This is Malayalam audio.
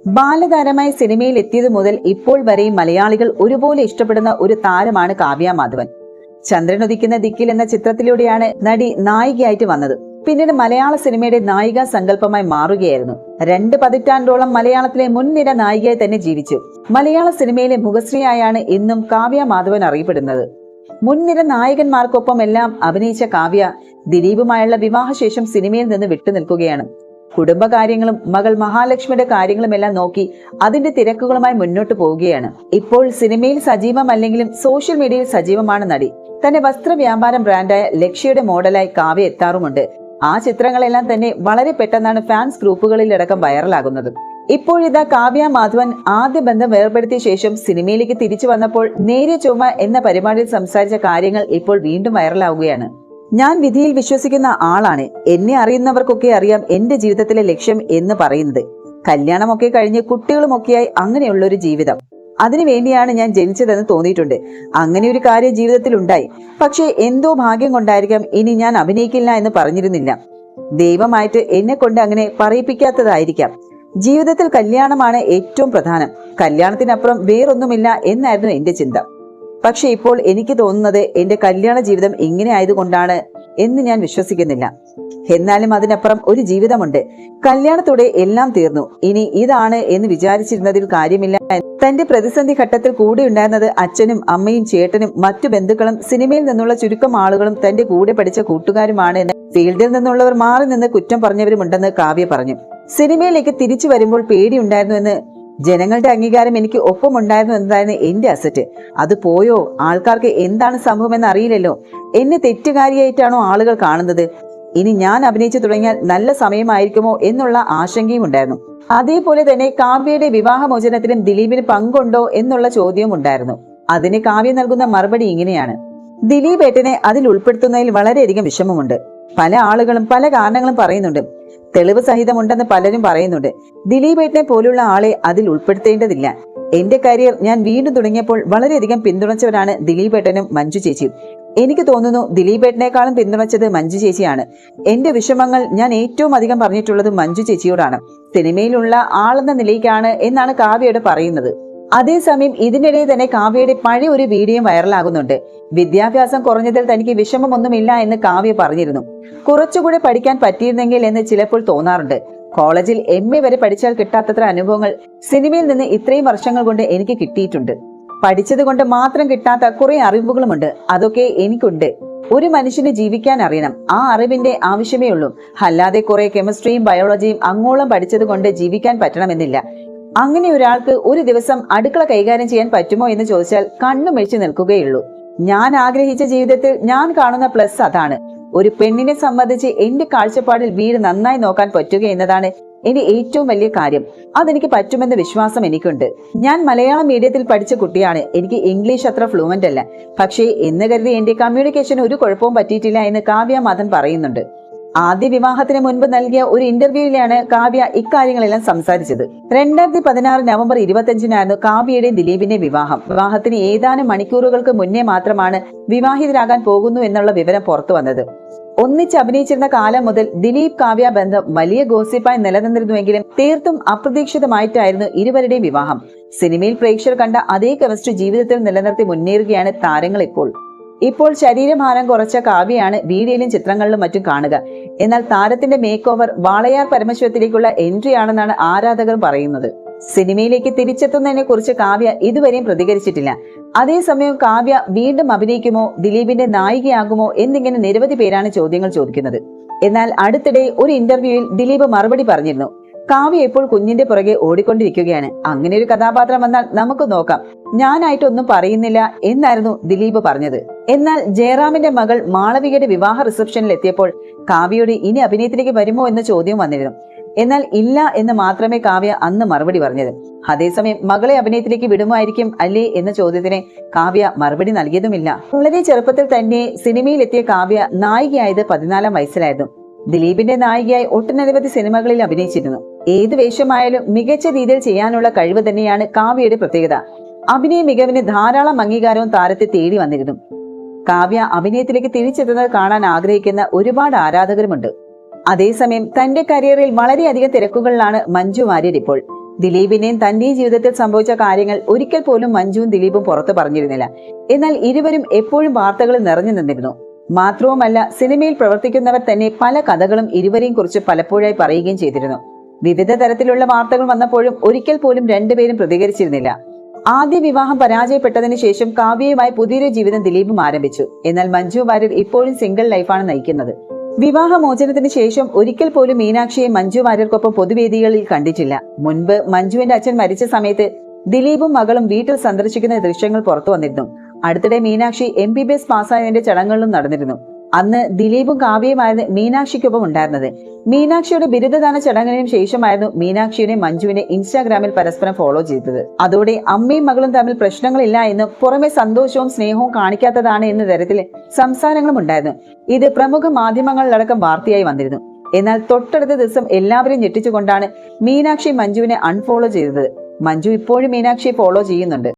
ബാലതാരമായി സിനിമയിൽ എത്തിയതു മുതൽ ഇപ്പോൾ വരെയും മലയാളികൾ ഒരുപോലെ ഇഷ്ടപ്പെടുന്ന ഒരു താരമാണ് കാവ്യ മാധവൻ. ചന്ദ്രനുദിക്കുന്ന ദിക്കിൽ എന്ന ചിത്രത്തിലൂടെയാണ് നടി നായികയായിട്ട് വന്നത്. പിന്നീട് മലയാള സിനിമയുടെ നായികാ സങ്കല്പമായി മാറുകയായിരുന്നു. 2 പതിറ്റാണ്ടോളം മലയാളത്തിലെ മുൻനിര നായികയായി തന്നെ ജീവിച്ചു. മലയാള സിനിമയിലെ മുഖശ്രീയായാണ് ഇന്നും കാവ്യ മാധവൻ അറിയപ്പെടുന്നത്. മുൻനിര നായകന്മാർക്കൊപ്പം എല്ലാം അഭിനയിച്ച കാവ്യ ദിലീപുമായുള്ള വിവാഹശേഷം സിനിമയിൽ നിന്ന് വിട്ടുനിൽക്കുകയാണ്. കുടുംബകാര്യങ്ങളും മകൾ മഹാലക്ഷ്മിയുടെ കാര്യങ്ങളുമെല്ലാം നോക്കി അതിന്റെ തിരക്കുകളുമായി മുന്നോട്ട് പോവുകയാണ്. ഇപ്പോൾ സിനിമയിൽ സജീവമല്ലെങ്കിലും സോഷ്യൽ മീഡിയയിൽ സജീവമാണ് നടി. തന്റെ വസ്ത്ര വ്യാപാര ബ്രാൻഡായ ലക്ഷ്യയുടെ മോഡലായി കാവ്യ എത്താറുമുണ്ട്. ആ ചിത്രങ്ങളെല്ലാം തന്നെ വളരെ പെട്ടെന്നാണ് ഫാൻസ് ഗ്രൂപ്പുകളിലടക്കം വൈറലാകുന്നത്. ഇപ്പോഴിതാ കാവ്യ മാധവൻ ആദ്യ ബന്ധം വേർപെടുത്തിയ ശേഷം സിനിമയിലേക്ക് തിരിച്ചു വന്നപ്പോൾ നേരെ ചൊവ്വ എന്ന പരിപാടിയിൽ സംസാരിച്ച കാര്യങ്ങൾ ഇപ്പോൾ വീണ്ടും വൈറലാവുകയാണ്. ഞാൻ വിധിയിൽ വിശ്വസിക്കുന്ന ആളാണ്. എന്നെ അറിയുന്നവർക്കൊക്കെ അറിയാം എന്റെ ജീവിതത്തിലെ ലക്ഷ്യം എന്ന് പറയുന്നത്. കല്യാണമൊക്കെ കഴിഞ്ഞ് കുട്ടികളുമൊക്കെയായി അങ്ങനെയുള്ള ഒരു ജീവിതം. അതിനുവേണ്ടിയാണ് ഞാൻ ജനിച്ചതെന്ന് തോന്നിയിട്ടുണ്ട്. അങ്ങനെ ഒരു കാര്യം ജീവിതത്തിൽ ഉണ്ടായി. പക്ഷേ എന്തോ ഭാഗ്യം കൊണ്ടായിരിക്കാം ഇനി ഞാൻ അഭിനയിക്കില്ല എന്ന് പറഞ്ഞിരുന്നില്ല. ദൈവമായിട്ട് എന്നെ കൊണ്ട് അങ്ങനെ പറയിപ്പിക്കാത്തതായിരിക്കാം. ജീവിതത്തിൽ കല്യാണമാണ് ഏറ്റവും പ്രധാനം. കല്യാണത്തിനപ്പുറം വേറൊന്നുമില്ല എന്നായിരുന്നു എന്റെ ചിന്ത. പക്ഷെ ഇപ്പോൾ എനിക്ക് തോന്നുന്നത് എന്റെ കല്യാണ ജീവിതം ഇങ്ങനെ ആയതുകൊണ്ടാണ് എന്ന് ഞാൻ വിശ്വസിക്കുന്നില്ല. എന്നാലും അതിനപ്പുറം ഒരു ജീവിതമുണ്ട്. കല്യാണത്തോടെ എല്ലാം തീർന്നു. ഇനി ഇതാണ് എന്ന് വിചാരിച്ചിരുന്നതിൽ കാര്യമില്ല. തന്റെ പ്രതിസന്ധി ഘട്ടത്തിൽ കൂടെ ഉണ്ടായിരുന്നത് അച്ഛനും അമ്മയും ചേട്ടനും മറ്റു ബന്ധുക്കളും സിനിമയിൽ നിന്നുള്ള ചുരുക്കം ആളുകളും തന്റെ കൂടെ പഠിച്ച കൂട്ടുകാരുമാണ് എന്ന് ഫീൽഡിൽ നിന്നുള്ളവർ മാറി നിന്ന് കുറ്റം പറഞ്ഞവരുമുണ്ടെന്ന് കാവ്യ പറഞ്ഞു. സിനിമയിലേക്ക് തിരിച്ചു വരുമ്പോൾ പേടിയുണ്ടായിരുന്നു എന്ന് ജനങ്ങളുടെ അംഗീകാരം എനിക്ക് ഒപ്പമുണ്ടായിരുന്നു എന്നതായിരുന്നു എന്റെ അസറ്റ്. അത് പോയോ? ആൾക്കാർക്ക് എന്താണ് സംഭവമെന്ന് അറിയില്ലല്ലോ. എന്നെ തെറ്റുകാരിയായിട്ടാണോ ആളുകൾ കാണുന്നത്? ഇനി ഞാൻ അഭിനയിച്ചു തുടങ്ങിയാൽ നല്ല സമയമായിരിക്കുമോ എന്നുള്ള ആശങ്കയും ഉണ്ടായിരുന്നു. അതേപോലെ തന്നെ കാവ്യയുടെ വിവാഹമോചനത്തിലും ദിലീപിന് പങ്കുണ്ടോ എന്നുള്ള ചോദ്യവും ഉണ്ടായിരുന്നു. അതിന് കാവ്യ നൽകുന്ന മറുപടി ഇങ്ങനെയാണ്: ദിലീപ് ഏട്ടനെ അതിൽ ഉൾപ്പെടുത്തുന്നതിൽ വളരെയധികം വിഷമമുണ്ട്. പല ആളുകളും പല കാരണങ്ങളും പറയുന്നുണ്ട്. തെളിവ് സഹിതമുണ്ടെന്ന് പലരും പറയുന്നുണ്ട്. ദിലീപ് ഏട്ടനെ പോലുള്ള ആളെ അതിൽ ഉൾപ്പെടുത്തേണ്ടതില്ല. എന്റെ കരിയർ ഞാൻ വീണ്ടും തുടങ്ങിയപ്പോൾ വളരെയധികം പിന്തുണച്ചവരാണ് ദിലീപ് ഏട്ടനും മഞ്ജു ചേച്ചിയും. എനിക്ക് തോന്നുന്നു ദിലീപ് ഏട്ടനേക്കാളും പിന്തുണച്ചത് മഞ്ജു ചേച്ചിയാണ്. എന്റെ വിഷമങ്ങൾ ഞാൻ ഏറ്റവും അധികം പറഞ്ഞിട്ടുള്ളത് മഞ്ജു ചേച്ചിയോടാണ്. സിനിമയിലുള്ള ആളെന്ന നിലയ്ക്കാണ് എന്നാണ് കാവ്യയോട് പറയുന്നത്. അതേസമയം ഇതിനിടെ തന്നെ കാവ്യയുടെ പഴയ ഒരു വീഡിയോ വൈറലാകുന്നുണ്ട്. വിദ്യാഭ്യാസം കുറഞ്ഞതിൽ തനിക്ക് വിഷമമൊന്നുമില്ല എന്ന് കാവ്യ പറഞ്ഞിരുന്നു. കുറച്ചുകൂടെ പഠിക്കാൻ പറ്റിയിരുന്നെങ്കിൽ എന്ന് ചിലപ്പോൾ തോന്നാറുണ്ട്. കോളേജിൽ MA വരെ പഠിച്ചാൽ കിട്ടാത്തത്ര അനുഭവങ്ങൾ സിനിമയിൽ നിന്ന് ഇത്രയും വർഷങ്ങൾ കൊണ്ട് എനിക്ക് കിട്ടിയിട്ടുണ്ട്. പഠിച്ചത് കൊണ്ട് മാത്രം കിട്ടാത്ത കുറെ അറിവുകളുമുണ്ട്. അതൊക്കെ എനിക്കുണ്ട്. ഒരു മനുഷ്യന് ജീവിക്കാൻ അറിയണം. ആ അറിവിന്റെ ആവശ്യമേ ഉള്ളൂ. അല്ലാതെ കുറെ കെമിസ്ട്രിയും ബയോളജിയും അങ്ങോളം പഠിച്ചത് കൊണ്ട് ജീവിക്കാൻ പറ്റണമെന്നില്ല. അങ്ങനെ ഒരാൾക്ക് ഒരു ദിവസം അടുക്കള കൈകാര്യം ചെയ്യാൻ പറ്റുമോ എന്ന് ചോദിച്ചാൽ കണ്ണുമിഴിച്ചു നിൽക്കുകയുള്ളൂ. ഞാൻ ആഗ്രഹിച്ച ജീവിതത്തിൽ ഞാൻ കാണുന്ന പ്ലസ് അതാണ്. ഒരു പെണ്ണിനെ സംബന്ധിച്ച് എന്റെ കാഴ്ചപ്പാടിൽ വീട് നന്നായി നോക്കാൻ പറ്റുക എന്നതാണ് എന്റെ ഏറ്റവും വലിയ കാര്യം. അതെനിക്ക് പറ്റുമെന്ന വിശ്വാസം എനിക്കുണ്ട്. ഞാൻ മലയാളം മീഡിയത്തിൽ പഠിച്ച കുട്ടിയാണ്. എനിക്ക് ഇംഗ്ലീഷ് അത്ര ഫ്ലുവന്റ് അല്ല. പക്ഷേ എന്ന് കരുതി എന്റെ കമ്മ്യൂണിക്കേഷൻ ഒരു കുഴപ്പവും പറ്റിയിട്ടില്ല എന്ന് കാവ്യ മാധവൻ പറയുന്നുണ്ട്. ആദ്യ വിവാഹത്തിന് മുൻപ് നൽകിയ ഒരു ഇന്റർവ്യൂവിലാണ് കാവ്യ ഇക്കാര്യങ്ങളെല്ലാം സംസാരിച്ചത്. 2016 നവംബർ 25-നായിരുന്നു കാവ്യയുടെയും ദിലീപിന്റെയും വിവാഹം. വിവാഹത്തിന് ഏതാനും മണിക്കൂറുകൾക്ക് മുന്നേ മാത്രമാണ് വിവാഹിതരാകാൻ പോകുന്നു എന്നുള്ള വിവരം പുറത്തു വന്നത്. ഒന്നിച്ച് അഭിനയിച്ചിരുന്ന കാലം മുതൽ ദിലീപ് കാവ്യ ബന്ധം വലിയ ഗോസിപ്പായി നിലനിന്നിരുന്നുവെങ്കിലും തീർത്തും അപ്രതീക്ഷിതമായിട്ടായിരുന്നു ഇരുവരുടെയും വിവാഹം. സിനിമയിൽ പ്രേക്ഷകർ കണ്ട അതേ കെമിസ്ട്രി ജീവിതത്തിൽ നിലനിർത്തി മുന്നേറുകയാണ് താരങ്ങൾ. ഇപ്പോൾ ശരീരഭാരം കുറച്ച കാവ്യയാണ് വീഡിയോയിലും ചിത്രങ്ങളിലും മറ്റും കാണുക. എന്നാൽ താരത്തിന്റെ മേക്ക് ഓവർ വാളയാർ പരമശിവത്തിലേക്കുള്ള എൻട്രി ആണെന്നാണ് ആരാധകർ പറയുന്നത്. സിനിമയിലേക്ക് തിരിച്ചെത്തുന്നതിനെ കുറിച്ച് കാവ്യ ഇതുവരെയും പ്രതികരിച്ചിട്ടില്ല. അതേസമയം കാവ്യ വീണ്ടും അഭിനയിക്കുമോ, ദിലീപിന്റെ നായികയാകുമോ എന്നിങ്ങനെ നിരവധി പേരാണ് ചോദ്യങ്ങൾ ചോദിക്കുന്നത്. എന്നാൽ അടുത്തിടെ ഒരു ഇന്റർവ്യൂവിൽ ദിലീപ് മറുപടി പറഞ്ഞിരുന്നു. കാവ്യ ഇപ്പോൾ കുഞ്ഞിന്റെ പുറകെ ഓടിക്കൊണ്ടിരിക്കുകയാണ്. അങ്ങനെ ഒരു കഥാപാത്രം വന്നാൽ നമുക്ക് നോക്കാം. ഞാനായിട്ടൊന്നും പറയുന്നില്ല എന്നായിരുന്നു ദിലീപ് പറഞ്ഞത്. എന്നാൽ ജയറാമിന്റെ മകൾ മാളവികയുടെ വിവാഹ റിസപ്ഷനിൽ എത്തിയപ്പോൾ കാവ്യയോട് ഇനി അഭിനയത്തിലേക്ക് വരുമോ എന്ന ചോദ്യം വന്നിരുന്നു. എന്നാൽ ഇല്ല എന്ന് മാത്രമേ കാവ്യ അന്ന് മറുപടി പറഞ്ഞത്. അതേസമയം മകളെ അഭിനയത്തിലേക്ക് വിടുമായിരിക്കും അല്ലേ എന്ന ചോദ്യത്തിന് കാവ്യ മറുപടി നൽകിയതുമില്ല. വളരെ ചെറുപ്പത്തിൽ തന്നെ സിനിമയിൽ എത്തിയ കാവ്യ നായികയായത് 14 വയസ്സിലായിരുന്നു. ദിലീപിന്റെ നായികയായി ഒട്ടനവധി സിനിമകളിൽ അഭിനയിച്ചിരുന്നു. ഏത് വേഷമായാലും മികച്ച രീതിയിൽ ചെയ്യാനുള്ള കഴിവ് തന്നെയാണ് കാവ്യയുടെ പ്രത്യേകത. അഭിനയ മികവിന് ധാരാളം അംഗീകാരവും താരത്തെ തേടി വന്നിരുന്നു. കാവ്യ അഭിനയത്തിലേക്ക് തിരിച്ചെത്തുന്നത് കാണാൻ ആഗ്രഹിക്കുന്ന ഒരുപാട് ആരാധകരുമുണ്ട്. അതേസമയം തന്റെ കരിയറിൽ വളരെയധികം തിരക്കുകളിലാണ് മഞ്ജു വാര്യർ ഇപ്പോൾ. ദിലീപിന്റെയും തന്റെയും ജീവിതത്തിൽ സംഭവിച്ച കാര്യങ്ങൾ ഒരിക്കൽ പോലും മഞ്ജുവും ദിലീപും പുറത്തു പറഞ്ഞിരുന്നില്ല. എന്നാൽ ഇരുവരും എപ്പോഴും വാർത്തകളിൽ നിറഞ്ഞു നിന്നിരുന്നു. മാത്രവുമല്ല, സിനിമയിൽ പ്രവർത്തിക്കുന്നവർ തന്നെ പല കഥകളും ഇരുവരെയും കുറിച്ച് പലപ്പോഴായി പറയുകയും ചെയ്തിരുന്നു. വിവിധ തരത്തിലുള്ള വാർത്തകൾ വന്നപ്പോഴും ഒരിക്കൽ പോലും രണ്ടുപേരും പ്രതികരിച്ചിരുന്നില്ല. ആദ്യ വിവാഹം പരാജയപ്പെട്ടതിനു ശേഷം കാവ്യയുമായി പുതിയൊരു ജീവിതം ദിലീപും ആരംഭിച്ചു. എന്നാൽ മഞ്ജു വാര്യർ ഇപ്പോഴും സിംഗിൾ ലൈഫാണ് നയിക്കുന്നത്. വിവാഹമോചനത്തിന് ശേഷം ഒരിക്കൽ പോലും മീനാക്ഷിയെ മഞ്ജു വാര്യർക്കൊപ്പം പൊതുവേദികളിൽ കണ്ടിട്ടില്ല. മുൻപ് മഞ്ജുവിന്റെ അച്ഛൻ മരിച്ച സമയത്ത് ദിലീപും മകളും വീട്ടിൽ സന്ദർശിക്കുന്ന ദൃശ്യങ്ങൾ പുറത്തു വന്നിരുന്നു. അടുത്തിടെ മീനാക്ഷി MBBS പാസ്സായതിന്റെ ചടങ്ങുകളും നടന്നിരുന്നു. അന്ന് ദിലീപും കാവ്യയുമായിരുന്നു മീനാക്ഷിക്കൊപ്പം ഉണ്ടായിരുന്നത്. മീനാക്ഷിയുടെ ബിരുദദാന ചടങ്ങിനും ശേഷമായിരുന്നു മീനാക്ഷിയുടെ മഞ്ജുവിനെ ഇൻസ്റ്റാഗ്രാമിൽ പരസ്പരം ഫോളോ ചെയ്തത്. അതോടെ അമ്മയും മകളും തമ്മിൽ പ്രശ്നങ്ങളില്ല എന്നും പുറമെ സന്തോഷവും സ്നേഹവും കാണിക്കാത്തതാണ് എന്ന തരത്തിൽ സംസാരങ്ങളും ഉണ്ടായിരുന്നു. ഇത് പ്രമുഖ മാധ്യമങ്ങളിലടക്കം വാർത്തയായി വന്നിരുന്നു. എന്നാൽ തൊട്ടടുത്ത ദിവസം എല്ലാവരെയും ഞെട്ടിച്ചുകൊണ്ടാണ് മീനാക്ഷി മഞ്ജുവിനെ അൺഫോളോ ചെയ്തത്. മഞ്ജു ഇപ്പോഴും മീനാക്ഷിയെ ഫോളോ ചെയ്യുന്നുണ്ട്.